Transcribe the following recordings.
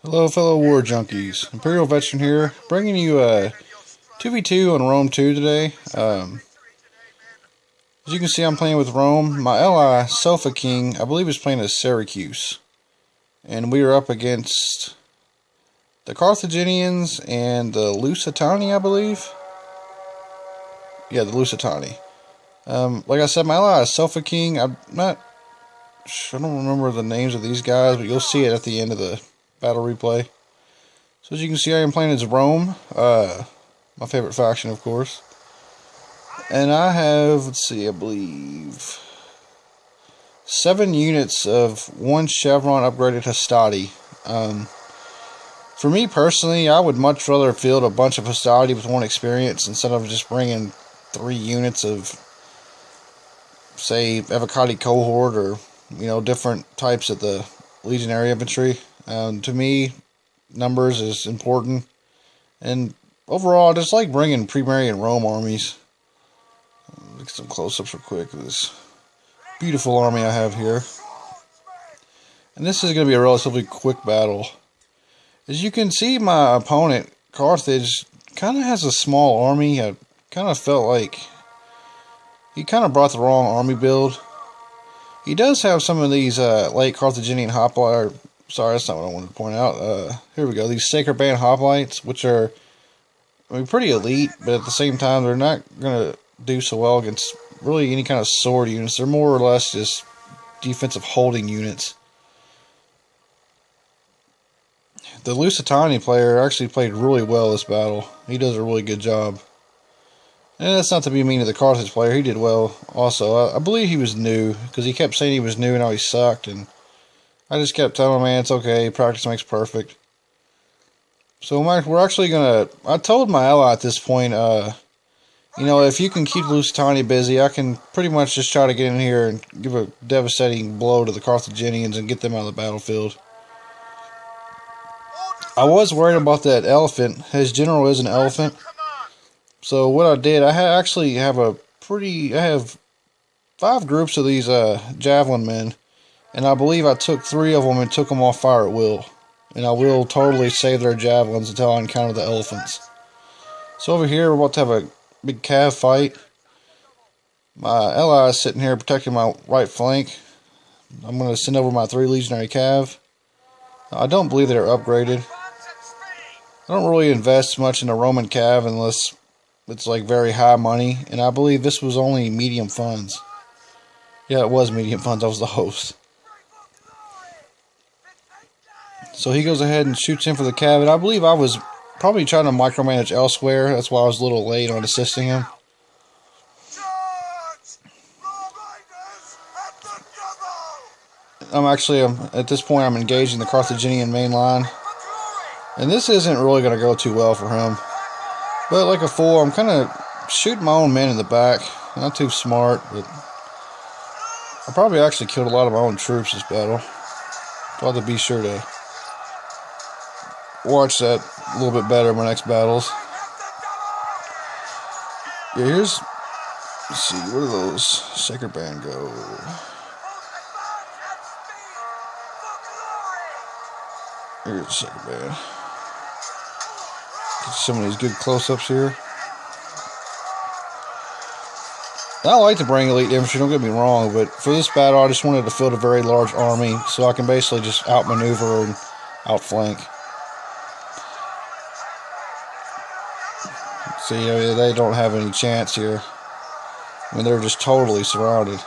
Hello fellow war junkies, Imperial veteran here, bringing you a 2v2 on Rome 2 today. As you can see, I'm playing with Rome. My ally, Sofa King, I believe is playing as Syracuse. And we are up against the Carthaginians and the Lusitani, I believe. Yeah, the Lusitani. Like I said, my ally is Sofa King. I don't remember the names of these guys, but you'll see it at the end of the battle replay. So as you can see, I am playing as Rome, my favorite faction, of course. And I have, let's see, I believe 7 units of 1 chevron upgraded Hastati. For me personally, I would much rather field a bunch of Hastati with 1 experience instead of just bringing 3 units of, say, Evocati cohort or, different types of the legionary infantry. To me, numbers is important, and overall, I just like bringing Primarian Rome armies. Look at some close-ups real quick of this beautiful army I have here. And this is going to be a relatively quick battle. As you can see, my opponent, Carthage, kind of has a small army. I kind of felt like he kind of brought the wrong army build. He does have some of these late Carthaginian hoplite. Sorry, that's not what I wanted to point out. Here we go. These Sacred Band hoplites, which are, pretty elite, but at the same time, they're not going to do so well against really any kind of sword units. They're more or less just defensive holding units. The Lusitani player actually played really well this battle. He does a really good job. And that's not to be mean to the Carthage player. He did well also. I believe he was new, because he kept saying he was new and how he sucked, and I just kept telling him, man, it's okay, practice makes perfect. So we're actually going to, I told my ally at this point, if you can keep Lusitani busy, I can pretty much just try to get in here and give a devastating blow to the Carthaginians and get them out of the battlefield. I was worried about that elephant. His general is an elephant. So what I did, I have 5 groups of these javelin men. And I believe I took 3 of them and took them off fire at will. And I will totally save their javelins until I encounter the elephants. So over here, we're about to have a big cav fight. My ally is sitting here protecting my right flank. I'm going to send over my 3 legionary cav. I don't believe they're upgraded. I don't really invest much in a Roman cav unless it's like very high money. And I believe this was only medium funds. Yeah, it was medium funds. I was the host. So he goes ahead and shoots in for the cav, and I believe I was probably trying to micromanage elsewhere. That's why I was a little late on assisting him. At this point, I'm engaging the Carthaginian main line. And this isn't really going to go too well for him. But like a fool, I'm kind of shooting my own men in the back. Not too smart, but I probably actually killed a lot of my own troops this battle. So I'll have to be sure to watch that a little bit better in my next battles. Yeah, let's see, where do those Sacred Band go? Here's the Sacred Band. Get some of these good close-ups here. I like to bring elite infantry, don't get me wrong, but for this battle I just wanted to field a very large army so I can basically just outmaneuver and outflank. See, they don't have any chance here. They're just totally surrounded.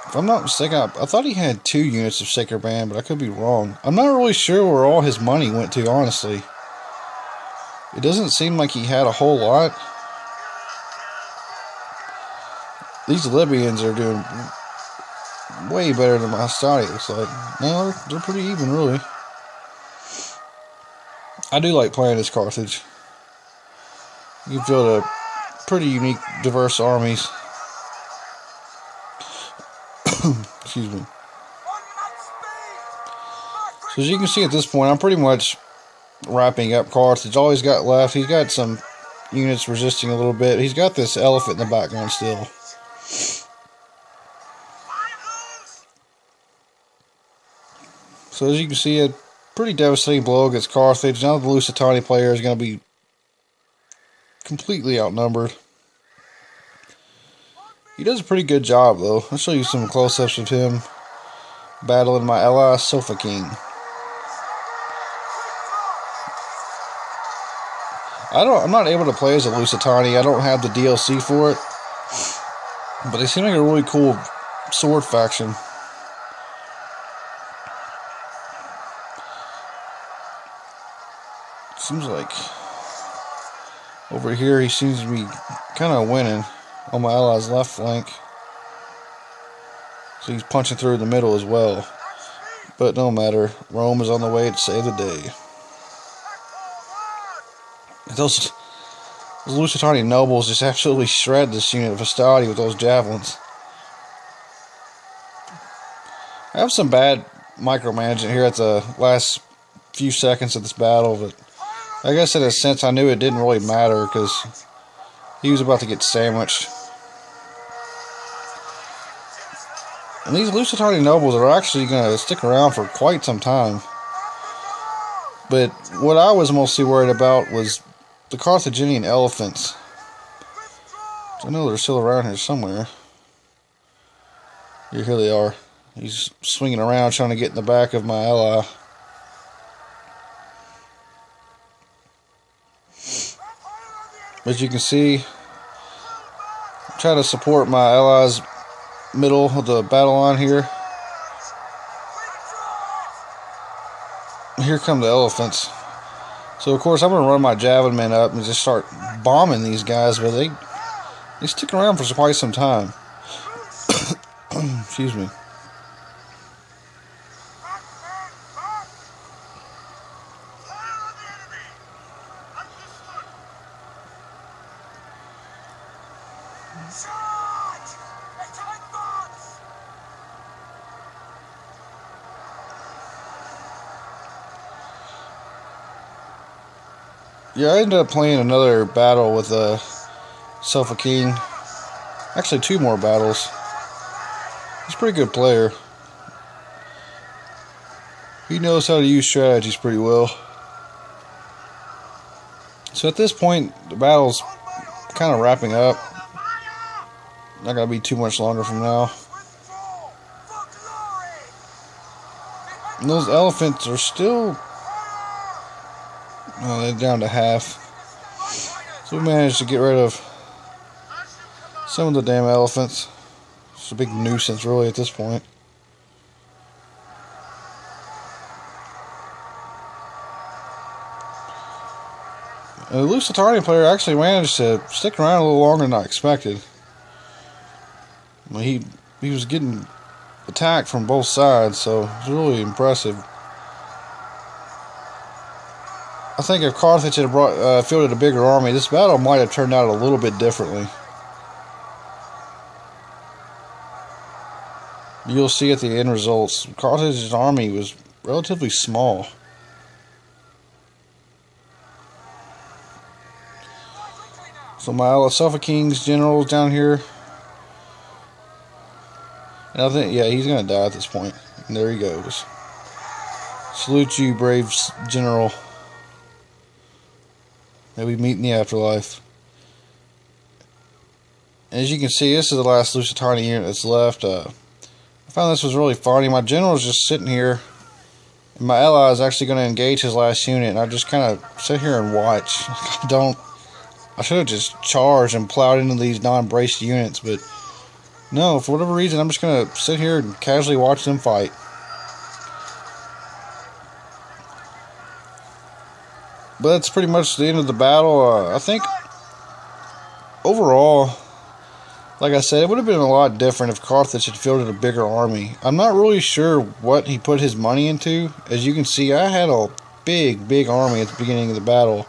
If I'm not mistaken, I thought he had 2 units of Sacred Band, but I could be wrong. I'm not really sure where all his money went to, honestly. It doesn't seem like he had a whole lot. These Libyans are doing way better than my Hastati, it looks like. No, they're pretty even, really. I do like playing as Carthage. You can feel a pretty unique, diverse armies. Excuse me. So as you can see at this point, I'm pretty much wrapping up Carthage. All he's got left, he's got some units resisting a little bit. He's got this elephant in the background still. So as you can see, a pretty devastating blow against Carthage. Now the Lusitani player is going to be completely outnumbered. He does a pretty good job, though. I'll show you some close-ups of him battling my ally, Sofa King. I'm not able to play as a Lusitani. I don't have the DLC for it. But they seem like a really cool sword faction. Seems like over here he seems to be kind of winning on my ally's left flank. So he's punching through the middle as well. But no matter. Rome is on the way to save the day. Those Lusitani nobles just absolutely shred this unit of Hastati with those javelins. I have some bad micromanagement here at the last few seconds of this battle, but I guess in a sense I knew it didn't really matter because he was about to get sandwiched. And these Lusitani nobles are actually going to stick around for quite some time. But what I was mostly worried about was the Carthaginian elephants. I know they're still around here somewhere. Here they are. He's swinging around trying to get in the back of my ally. As you can see, I'm trying to support my allies middle of the battle line here. Here come the elephants. So of course I'm going to run my javelin men up and just start bombing these guys, but they stick around for quite some time. Excuse me. Yeah, I ended up playing another battle with Sofa King. Actually, 2 more battles. He's a pretty good player. He knows how to use strategies pretty well. So at this point, the battle's kind of wrapping up. Not going to be too much longer from now. And those elephants are still... Oh, they're down to half. So we managed to get rid of some of the damn elephants. It's a big nuisance really at this point. And the Lusitani player actually managed to stick around a little longer than I expected. I mean, he was getting attacked from both sides, so it was really impressive. I think if Carthage had fielded a bigger army, this battle might have turned out a little bit differently. You'll see at the end results, Carthage's army was relatively small. So my Sofa King's general's down here. And I think, yeah, he's going to die at this point. And there he goes. Salute you, brave general. May we meet in the afterlife. And as you can see, this is the last Lusitani unit that's left. I found this was really funny. My general is just sitting here, and my ally is actually going to engage his last unit, and I just kind of sit here and watch. I should have just charged and plowed into these non-braced units, but no, for whatever reason, I'm just going to sit here and casually watch them fight. But that's pretty much the end of the battle. I think overall, like I said, it would have been a lot different if Carthage had fielded a bigger army. I'm not really sure what he put his money into. As you can see, I had a big army at the beginning of the battle.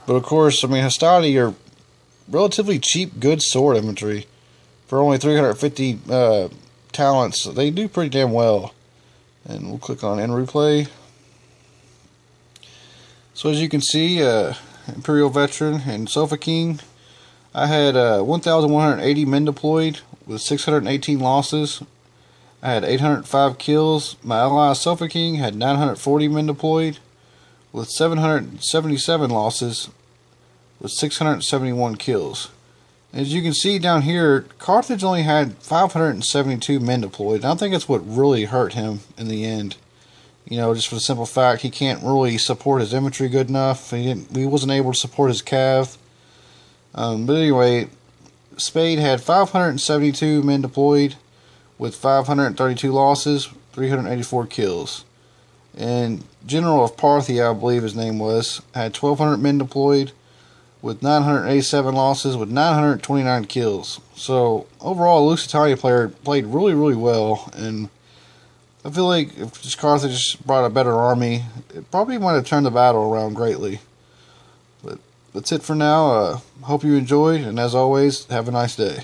But of course, I mean, Hastati are relatively cheap, good sword infantry. For only 350 talents, they do pretty damn well. And we'll click on End Replay. So as you can see, Imperial Veteran and Sofa King, I had 1,180 men deployed with 618 losses. I had 805 kills. My ally Sofa King had 940 men deployed with 777 losses with 671 kills. As you can see down here, Carthage only had 572 men deployed, and I think that's what really hurt him in the end. You know, just for the simple fact he can't really support his infantry good enough. He wasn't able to support his cav. But anyway, Spade had 572 men deployed with 532 losses, 384 kills. And General of Parthia, I believe his name was, had 1,200 men deployed with 987 losses with 929 kills. So overall, a Lusitani player played really, really well, and I feel like if Carthage brought a better army, it probably might have turned the battle around greatly. But that's it for now. Hope you enjoyed, and as always, have a nice day.